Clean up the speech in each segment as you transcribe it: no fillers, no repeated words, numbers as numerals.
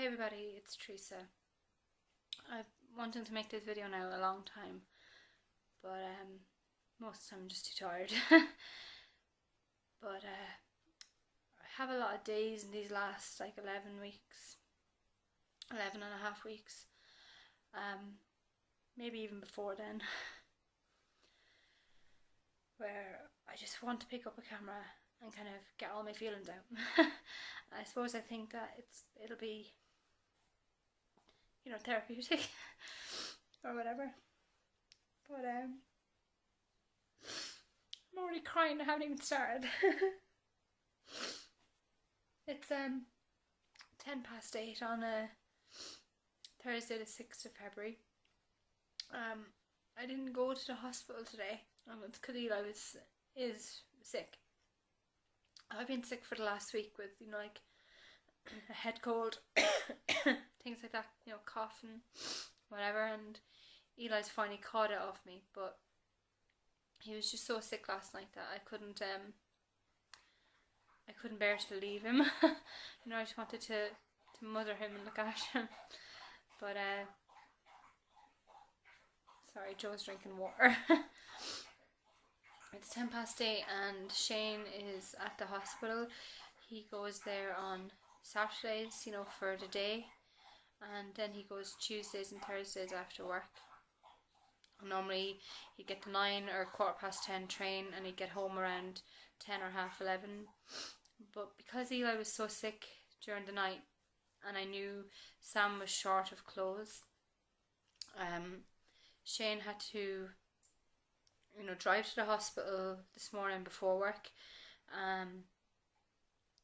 Hey everybody, it's Teresa. I've wanted to make this video now a long time, but most of the time I'm just too tired. But I have a lot of days in these last like 11 weeks, 11 and a half weeks, maybe even before then, where I just want to pick up a camera and kind of get all my feelings out. I suppose I think that it'll be, therapeutic or whatever. But I'm already crying. I haven't even started. It's 8:10 on a Thursday, the 6th of February. I didn't go to the hospital today. It's because Eli is sick. I've been sick for the last week with like a head cold, things like that, cough and whatever, and Eli's finally caught it off me, but he was just so sick last night that I couldn't bear to leave him. I just wanted to mother him and look after him. But sorry, Joe's drinking water. It's 8:10 and Shane is at the hospital. He goes there on Saturdays, for the day, and then he goes Tuesdays and Thursdays after work. Normally he'd get the 9 or 10:15 train and he'd get home around 10 or 11:30. But because Eli was so sick during the night and I knew Sam was short of clothes, Shane had to drive to the hospital this morning before work,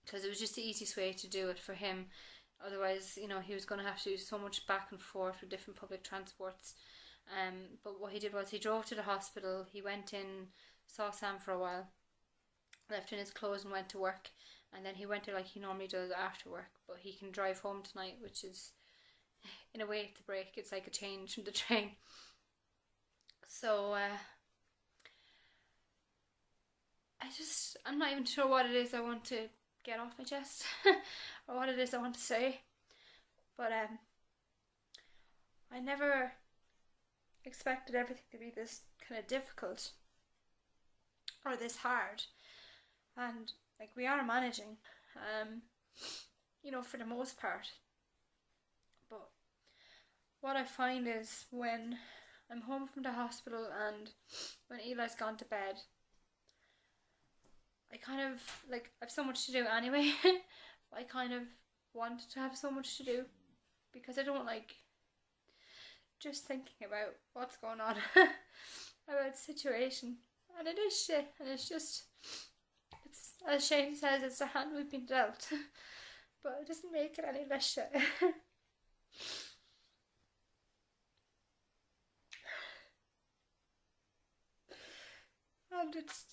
because it was just the easiest way to do it for him. Otherwise, he was going to have to do so much back and forth with different public transports. But what he did was he drove to the hospital, he went in, saw Sam for a while, left in his clothes and went to work, and then he went there like he normally does after work. But he can drive home tonight, which is, in a way, it's a break. It's like a change from the train. So I'm not even sure what it is I want to get off my chest or what it is I want to say, but I never expected everything to be this kind of difficult or this hard, and like we are managing, for the most part. But what I find is when I'm home from the hospital and when Eli's gone to bed, I kind of, I've so much to do anyway. I kind of want to have so much to do because I don't like just thinking about what's going on, about the situation. And it is shit, and it's as Shane says, it's the hand we've been dealt. But it doesn't make it any less shit. And it's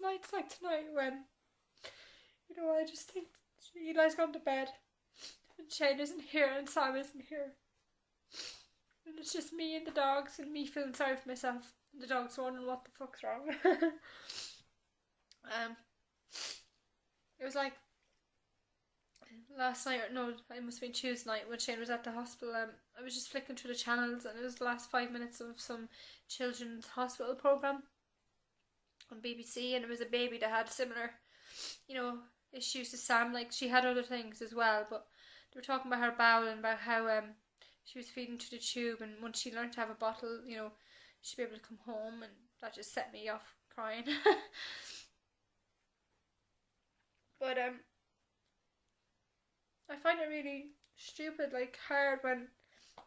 nights like tonight when, I just think Eli's gone to bed and Shane isn't here and Sam isn't here. And it's just me and the dogs and me feeling sorry for myself. And the dogs wondering what the fuck's wrong. It was like last night, or no, it must have been Tuesday night when Shane was at the hospital. I was just flicking through the channels and it was the last 5 minutes of some children's hospital programme on BBC, and it was a baby that had similar, issues to Sam. Like, she had other things as well, but they were talking about her bowel and about how she was feeding through the tube, and once she learned to have a bottle, she'd be able to come home, and that just set me off crying. But I find it really stupid, hard when,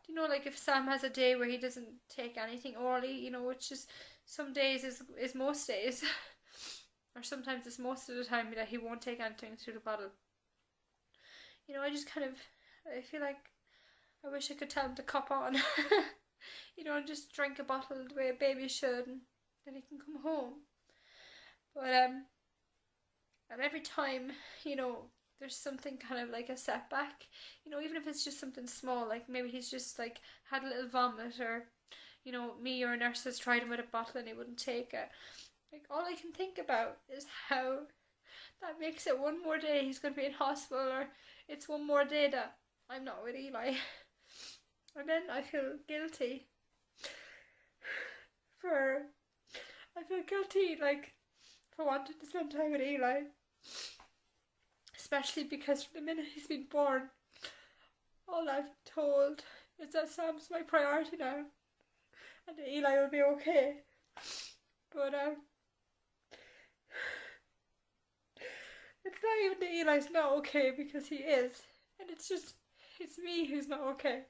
if Sam has a day where he doesn't take anything orally, which is some days is most days, or sometimes it's most of the time that he won't take anything through the bottle. I just I feel like I wish I could tell him to cop on, and just drink a bottle the way a baby should, and then he can come home. But and every time, there's something kind of like a setback, even if it's just something small, like maybe he's just had a little vomit, or me or a nurse has tried him with a bottle and he wouldn't take it. All I can think about is how that makes it one more day he's going to be in hospital, or it's one more day that I'm not with Eli. And then I feel guilty for, I feel guilty, like, for wanting to spend time with Eli. Especially because from the minute he's been born, all I've been told is that Sam's my priority now, and that Eli will be okay. But it's not even that Eli's not okay, because he is, and it's me who's not okay.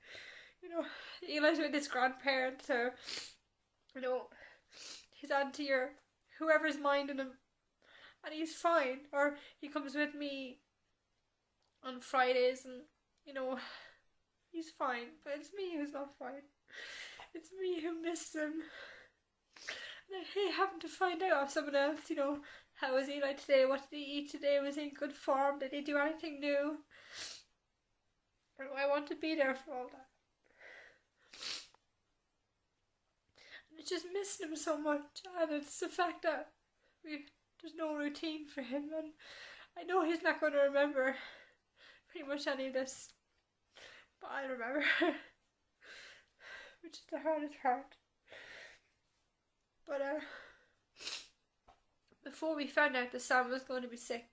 You know, Eli's with his grandparents, or you know, his auntie or whoever's minding him, and he's fine. Or he comes with me on Fridays, and you know, he's fine. But it's me who's not fine. It's me who misses him. And I hate having to find out of someone else, you know, how was Eli today? What did he eat today? Was he in good form? Did he do anything new? I want to be there for all that. And it's just missing him so much, and it's the fact that there's no routine for him, and I know he's not going to remember pretty much any of this, but I remember, which is the hardest part. But before we found out that Sam was going to be sick,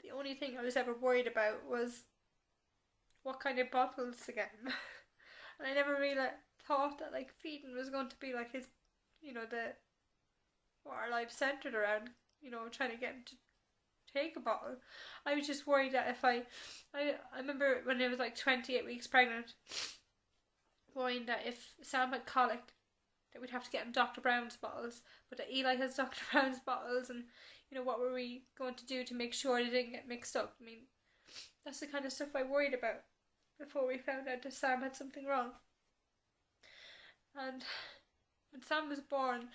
the only thing I was ever worried about was what kind of bottles to get him. And I never really thought that like feeding was going to be like his, you know, what our life centered around, you know, trying to get him to take a bottle. I was just worried that if I remember when I was like 28 weeks pregnant, worrying that if Sam had colic, that we'd have to get him Dr. Brown's bottles, but that Eli has Dr. Brown's bottles, and you know, what were we going to do to make sure they didn't get mixed up? I mean, that's the kind of stuff I worried about before we found out that Sam had something wrong. And when Sam was born,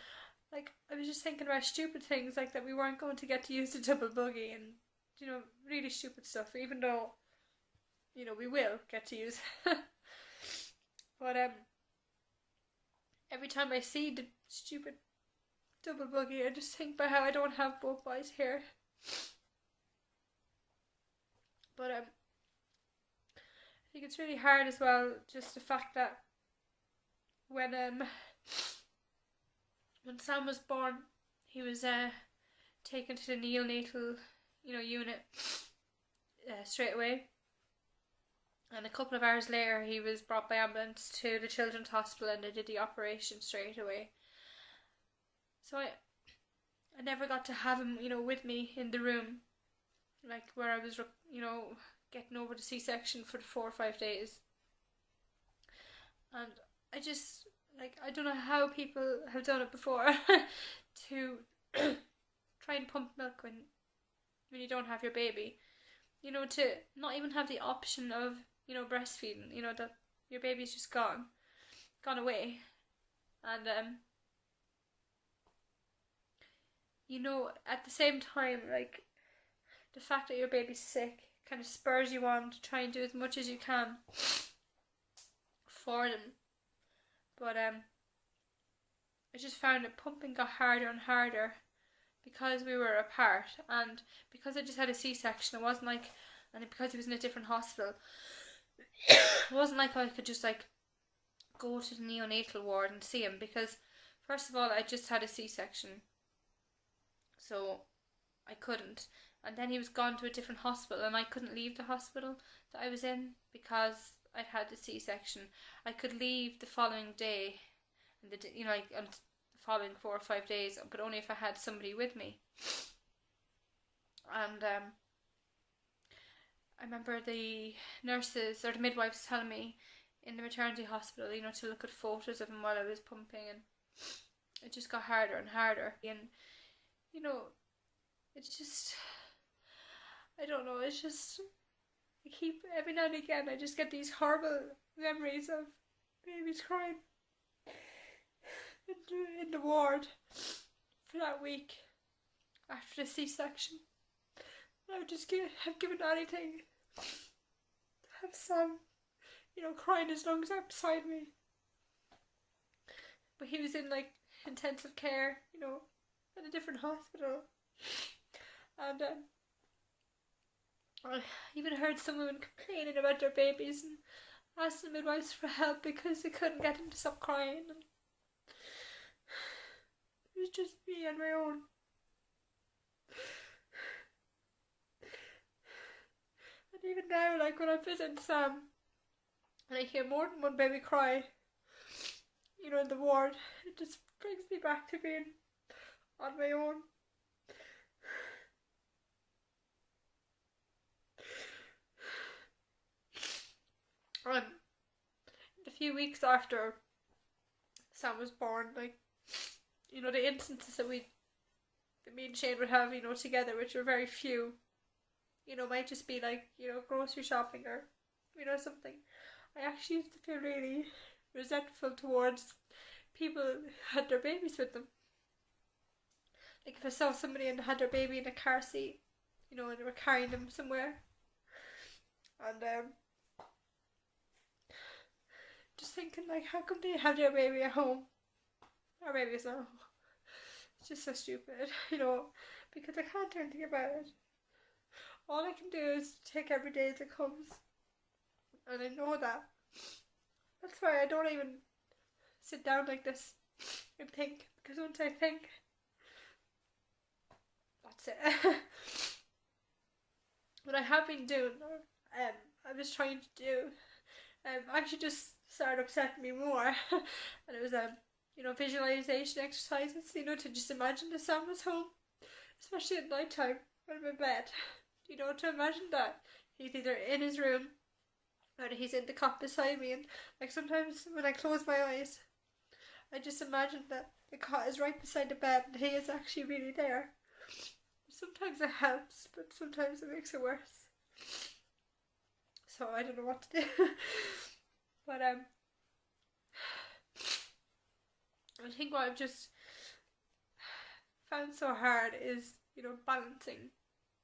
like, I was just thinking about stupid things, like that we weren't going to get to use the double buggy, and you know, really stupid stuff, even though, you know, we will get to use but every time I see the stupid double buggy, I just think about how I don't have both boys here. But I think it's really hard as well, just the fact that when Sam was born, he was taken to the neonatal, you know, unit straight away, and a couple of hours later he was brought by ambulance to the children's hospital, and they did the operation straight away. So I never got to have him, you know, with me in the room, like where I was, you know, getting over the C-section for the 4 or 5 days. And I just, like, I don't know how people have done it before to try and pump milk when you don't have your baby. You know, to not even have the option of, you know, breastfeeding, you know, that your baby's just gone away. And you know, at the same time, like, the fact that your baby's sick kind of spurs you on to try and do as much as you can for them. But I just found that pumping got harder and harder because we were apart, and because I just had a C-section. It wasn't like, and because he was in a different hospital, it wasn't like I could just like go to the neonatal ward and see him, because first of all I just had a C-section, so I couldn't. And then he was gone to a different hospital, and I couldn't leave the hospital that I was in because I'd had the C-section. I could leave the following day, and you know, like on the following 4 or 5 days, but only if I had somebody with me. And I remember the nurses or the midwives telling me in the maternity hospital, you know, to look at photos of him while I was pumping, and it just got harder and harder. And you know, it's just, I don't know, it's just, I keep, every now and again, I just get these horrible memories of babies crying in the ward for that week after the C-section. I would just have given anything to have Sam, you know, crying his lungs out beside me. But he was in like intensive care, you know, at a different hospital. And I even heard some women complaining about their babies and asking midwives for help because they couldn't get them to stop crying. And it was just me on my own. And even now, like when I visit Sam and I hear more than one baby cry, in the ward, it just brings me back to being on my own. The few weeks after Sam was born, like, the instances that me and Shane would have, together, which were very few, might just be like, grocery shopping or, something. I actually used to feel really resentful towards people who had their babies with them. Like if I saw somebody and had their baby in a car seat, and they were carrying them somewhere, and just thinking like, how come they have their baby at home? Our baby's not home. It's just so stupid, because I can't do anything about it. All I can do is take every day as it comes, and I know that. That's why I don't even sit down like this and think, because once I think, that's it. What I have been doing, I was trying to do, actually just started upsetting me more, and it was visualization exercises, to just imagine the Sam was home, especially at night time when I'm in bed, to imagine that he's either in his room or he's in the cot beside me, and like sometimes when I close my eyes, I just imagine that the cot is right beside the bed and he is actually really there. Sometimes it helps, but sometimes it makes it worse. So I don't know what to do. But I think what I've just found so hard is, balancing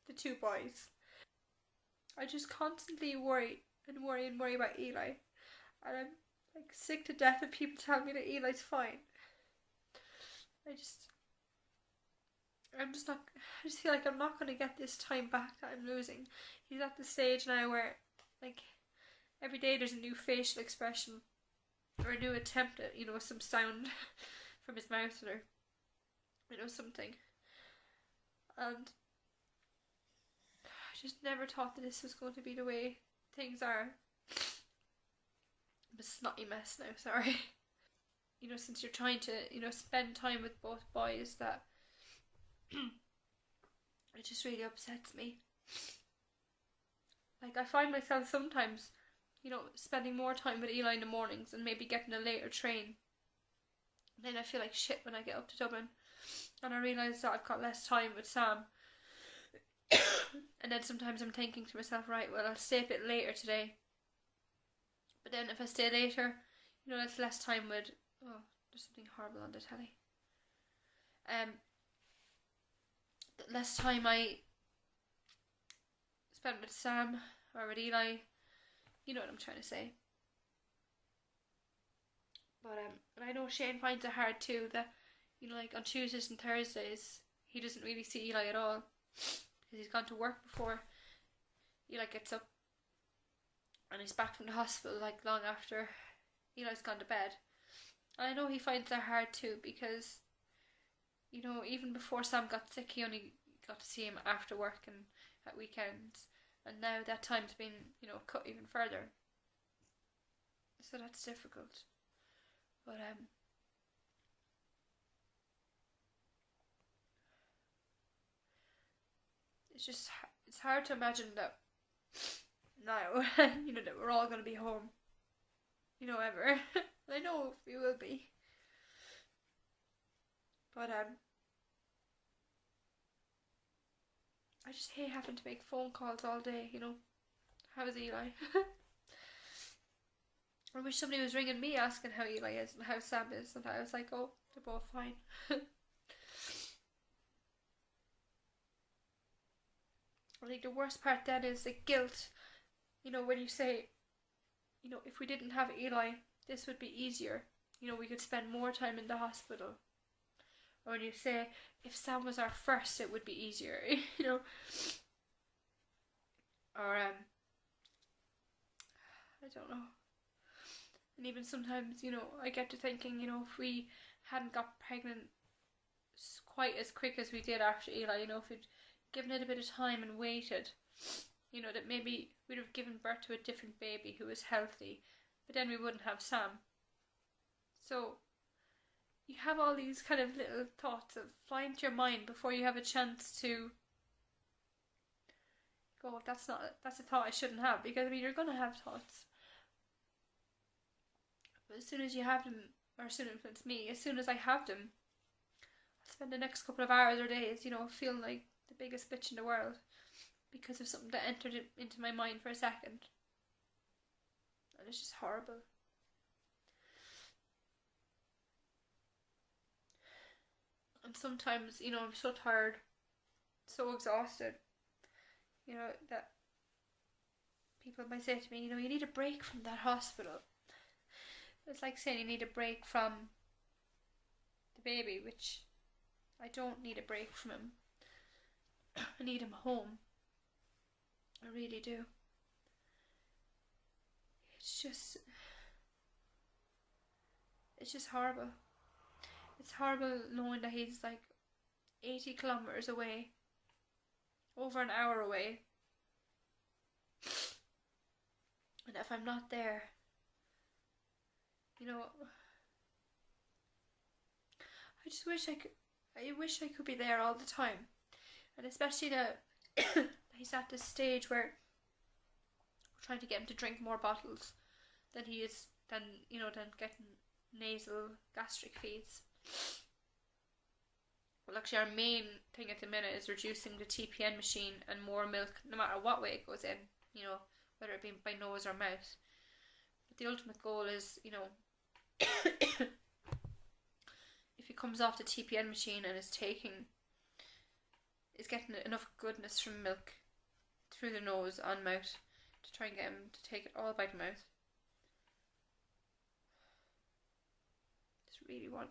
the two boys. I just constantly worry about Eli. And I'm like sick to death of people telling me that Eli's fine. I just feel like I'm not going to get this time back that I'm losing. He's at the stage now where, like, every day there's a new facial expression or a new attempt at, some sound from his mouth or, something. And I just never thought that this was going to be the way things are. I'm a snotty mess now, sorry. Since you're trying to, spend time with both boys, that it just really upsets me. Like, I find myself sometimes, spending more time with Eli in the mornings and maybe getting a later train. And then I feel like shit when I get up to Dublin. And I realise that I've got less time with Sam. And then sometimes I'm thinking to myself, right, well, I'll stay a bit later today. But then if I stay later, that's less time with... Oh, there's something horrible on the telly. Less time I spend with Sam or with Eli. You know what I'm trying to say. But and I know Shane finds it hard too that, like on Tuesdays and Thursdays he doesn't really see Eli at all because he's gone to work before Eli gets up, and he's back from the hospital like long after Eli's gone to bed. And I know he finds that hard too because, even before Sam got sick, he only got to see him after work and at weekends. And now that time's been, cut even further. So that's difficult. But, it's hard to imagine that now, that we're all going to be home, ever. I know we will be. But, I just hate having to make phone calls all day, How's Eli? I wish somebody was ringing me asking how Eli is and how Sam is, and I was like, oh, they're both fine. I think the worst part then is the guilt, when you say, if we didn't have Eli, this would be easier. We could spend more time in the hospital. Or when you say, if Sam was our first, it would be easier, or I don't know. And even sometimes, I get to thinking, if we hadn't got pregnant quite as quick as we did after Eli, if we'd given it a bit of time and waited, that maybe we'd have given birth to a different baby who was healthy, but then we wouldn't have Sam. So you have all these kind of little thoughts that fly into your mind before you have a chance to go, that's a thought I shouldn't have, because you're gonna have thoughts. But as soon as you have them, or as soon as I have them, I spend the next couple of hours or days, feeling like the biggest bitch in the world because of something that entered into my mind for a second. And it's just horrible. And sometimes, I'm so tired, so exhausted, that people might say to me, you need a break from that hospital. It's like saying you need a break from the baby, which I don't need a break from him. I need him home. I really do. It's just horrible. It's horrible knowing that he's like 80 kilometers away, over an hour away, and if I'm not there, I just wish I could be there all the time. And especially that he's at this stage where we're trying to get him to drink more bottles than getting nasal gastric feeds. Well, actually, our main thing at the minute is reducing the TPN machine and more milk, no matter what way it goes in, whether it be by nose or mouth. But the ultimate goal is, if he comes off the TPN machine and is getting enough goodness from milk through the nose and mouth to try and get him to take it all by the mouth. Really want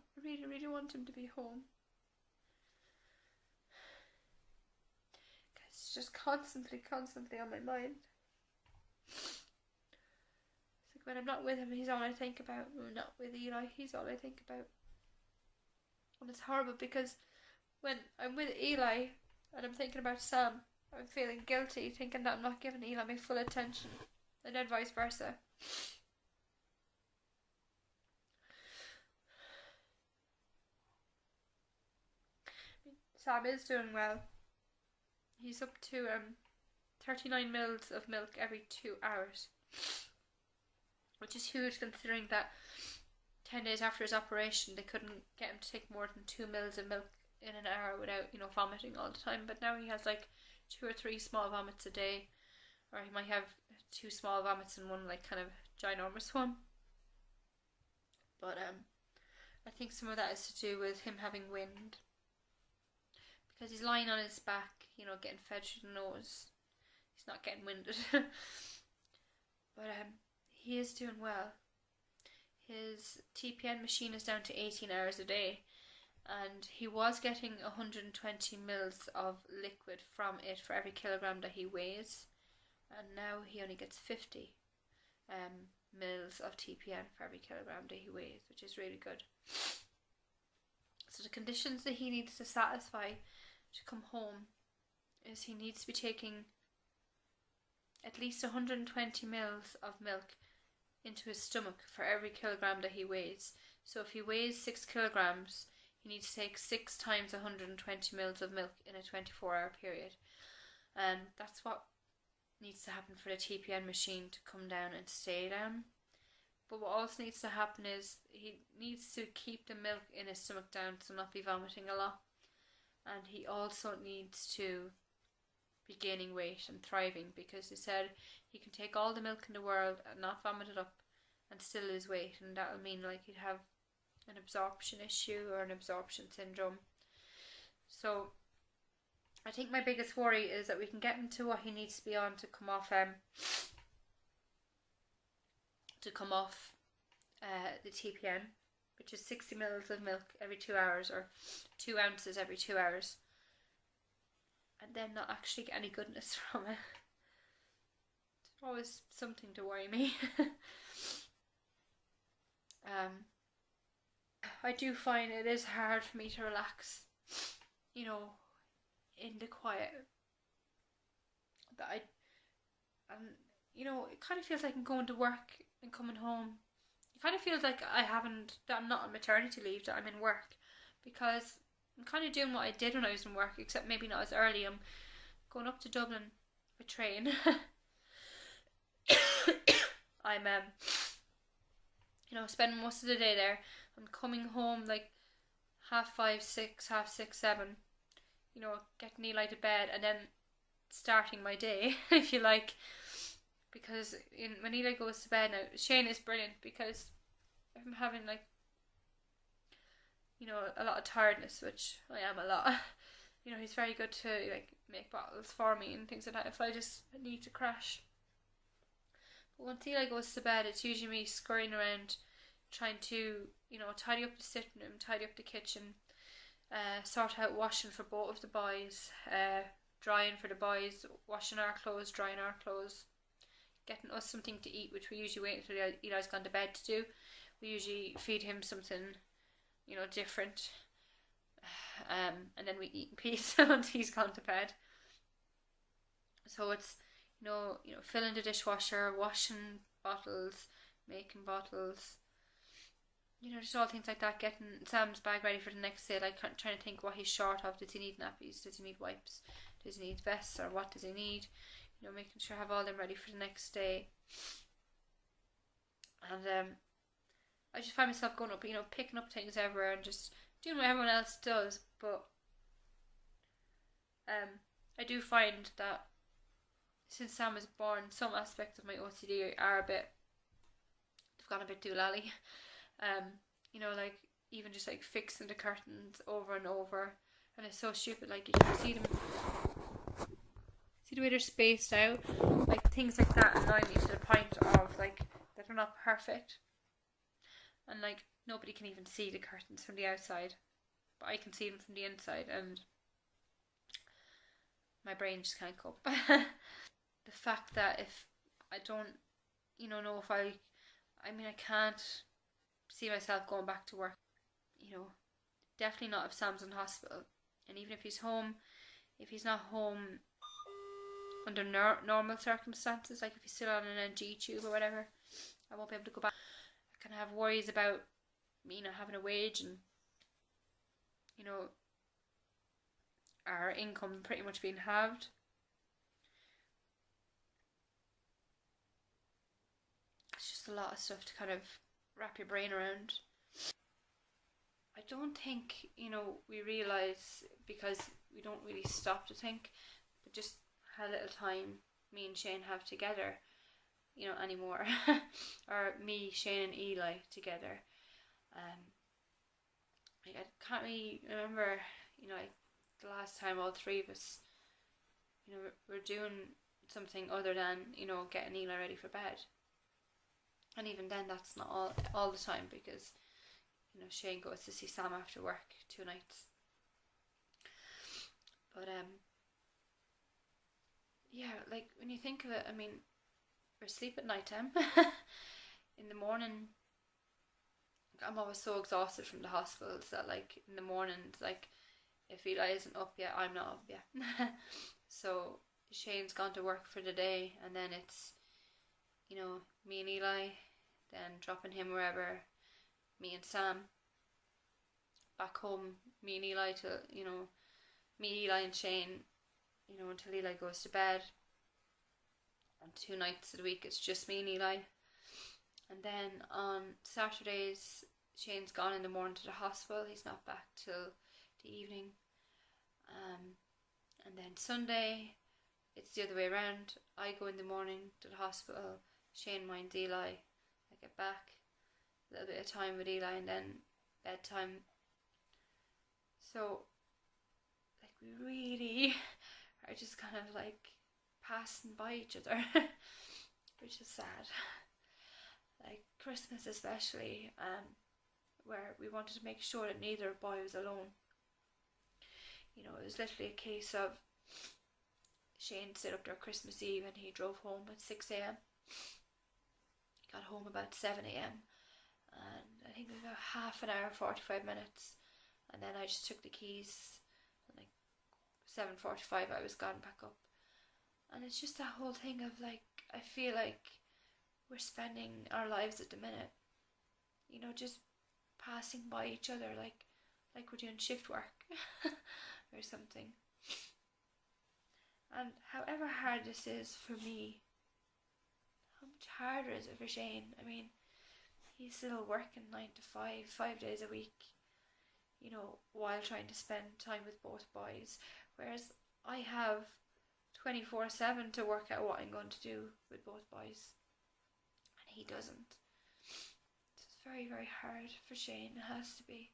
him to be home. It's just constantly on my mind. It's like when I'm not with him, he's all I think about. When I'm not with Eli, he's all I think about. And it's horrible because when I'm with Eli and I'm thinking about Sam, I'm feeling guilty, thinking that I'm not giving Eli my full attention, and then vice versa. Sam is doing well. He's up to 39 mils of milk every 2 hours, which is huge considering that 10 days after his operation they couldn't get him to take more than 2 mils of milk in an hour without vomiting all the time. But now he has like 2 or 3 small vomits a day, or he might have 2 small vomits and one like kind of ginormous one. But I think some of that is to do with him having wind, because he's lying on his back, getting fed through the nose. He's not getting winded. But he is doing well. His TPN machine is down to 18 hours a day, and he was getting 120 mils of liquid from it for every kilogram that he weighs, and now he only gets 50 mils of TPN for every kilogram that he weighs, which is really good. So the conditions that he needs to satisfy to come home is he needs to be taking at least 120 mils of milk into his stomach for every kilogram that he weighs. So if he weighs 6 kilograms, he needs to take 6 times 120 mils of milk in a 24-hour period. And that's what needs to happen for the TPN machine to come down and stay down. But what also needs to happen is he needs to keep the milk in his stomach down to not be vomiting a lot. And he also needs to be gaining weight and thriving, because he said he can take all the milk in the world and not vomit it up and still lose weight, and that will mean like he'd have an absorption issue or an absorption syndrome. So I think my biggest worry is that we can get him to what he needs to be on to come off the TPN, which is 60 mils of milk every 2 hours, or 2 ounces every 2 hours, and then not actually get any goodness from it. Always something to worry me. um, I do find it is hard for me to relax, you know, in the quiet. That and it kind of feels like I'm going to work and coming home. It kind of feels like that I'm not on maternity leave, that I'm in work, because I'm kind of doing what I did when I was in work, except maybe not as early. I'm going up to Dublin by train. I'm spending most of the day there. I'm coming home like 5:30, 6, 6:30, 7. Getting Eli to bed and then starting my day, if you like. Because when Eli goes to bed now, Shane is brilliant because if I'm having like a lot of tiredness, which I am a lot. He's very good to like make bottles for me and things like that if I just need to crash. But once Eli goes to bed, it's usually me scurrying around trying to, tidy up the sitting room, tidy up the kitchen, sort out washing for both of the boys, drying for the boys, washing our clothes, drying our clothes, getting us something to eat, which we usually wait until Eli's gone to bed to do. We usually feed him something, different, and then we eat in peace once he's gone to bed. So it's filling the dishwasher, washing bottles, making bottles, just all things like that. Getting Sam's bag ready for the next day, like trying to think what he's short of. Does he need nappies? Does he need wipes? Does he need vests? Or what does he need? Making sure I have all them ready for the next day. And I just find myself going up, picking up things everywhere and just doing what everyone else does. But I do find that since Sam was born, some aspects of my OCD are they've gone a bit too lally. Like even just like fixing the curtains over and over, and it's so stupid. Like you can see the way they're spaced out, like things like that annoy me to the point of like that they're not perfect, and like nobody can even see the curtains from the outside, but I can see them from the inside, and my brain just can't cope. The fact that if I don't, know if I can't see myself going back to work. Definitely not if Sam's in hospital, and even if he's home, if he's not home under normal circumstances, like if he's still on an NG tube or whatever, I won't be able to go back. I kind of have worries about me not having a wage and our income pretty much being halved. It's just a lot of stuff to kind of wrap your brain around. I don't think, we realise, because we don't really stop to think, but just how little time me and Shane have together, anymore. Or me, Shane and Eli together. I can't really remember, like the last time all three of us, were doing something other than, getting Eli ready for bed. And even then, that's not all the time, because Shane goes to see Sam after work 2 nights. But yeah, like when you think of it, we're asleep at night time. In the morning, I'm always so exhausted from the hospitals that like in the mornings, like if Eli isn't up yet, I'm not up yet. So Shane's gone to work for the day, and then it's me and Eli, then dropping him wherever, me and Sam. Back home, me and Eli me, Eli and Shane, until Eli goes to bed. On 2 nights a week, it's just me and Eli. And then on Saturdays, Shane's gone in the morning to the hospital. He's not back till the evening. And then Sunday, it's the other way around. I go in the morning to the hospital. Shane minds Eli. I get back, a little bit of time with Eli, and then bedtime. So, like, we really are just kind of like passing by each other, which is sad. Like Christmas especially, where we wanted to make sure that neither boy was alone. It was literally a case of Shane stayed up there Christmas Eve and he drove home at 6 a.m. He got home about 7 a.m. and I think it was about half an hour, 45 minutes. And then I just took the keys and like 7:45 I was gone back up. And it's just that whole thing of like, I feel like we're spending our lives at the minute, you know, just passing by each other like we're doing shift work or something. And however hard this is for me, how much harder is it for Shane? I mean, he's still working 9 to 5, 5 days a week, you know, while trying to spend time with both boys. Whereas I have 24/7 to work out what I'm going to do with both boys. And he doesn't. So it's very, very hard for Shane. It has to be.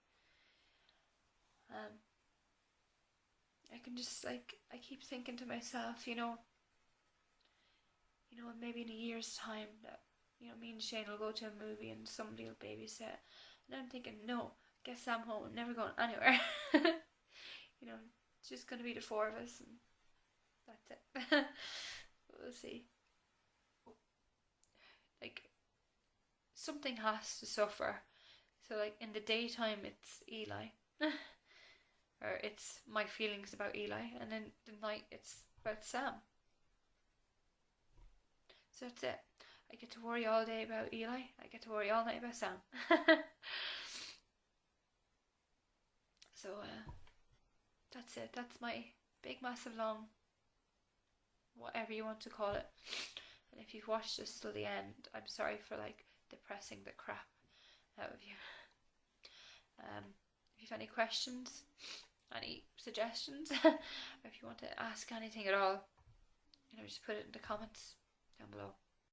I can just like, I keep thinking to myself, you know, maybe in a year's time that, you know, me and Shane will go to a movie and somebody will babysit. And I'm thinking, no, get Sam home, I'm never going anywhere. You know, it's just going to be the four of us and that's it. We'll see. Like, something has to suffer. So like in the daytime it's Eli. Or it's my feelings about Eli, and then the night it's about Sam. So that's it. I get to worry all day about Eli, I get to worry all night about Sam. So that's it. That's my big, massive, long, whatever you want to call it. And if you've watched this till the end, I'm sorry for like depressing the crap out of you. If you've any questions, any suggestions, or if you want to ask anything at all, you know, just put it in the comments down below.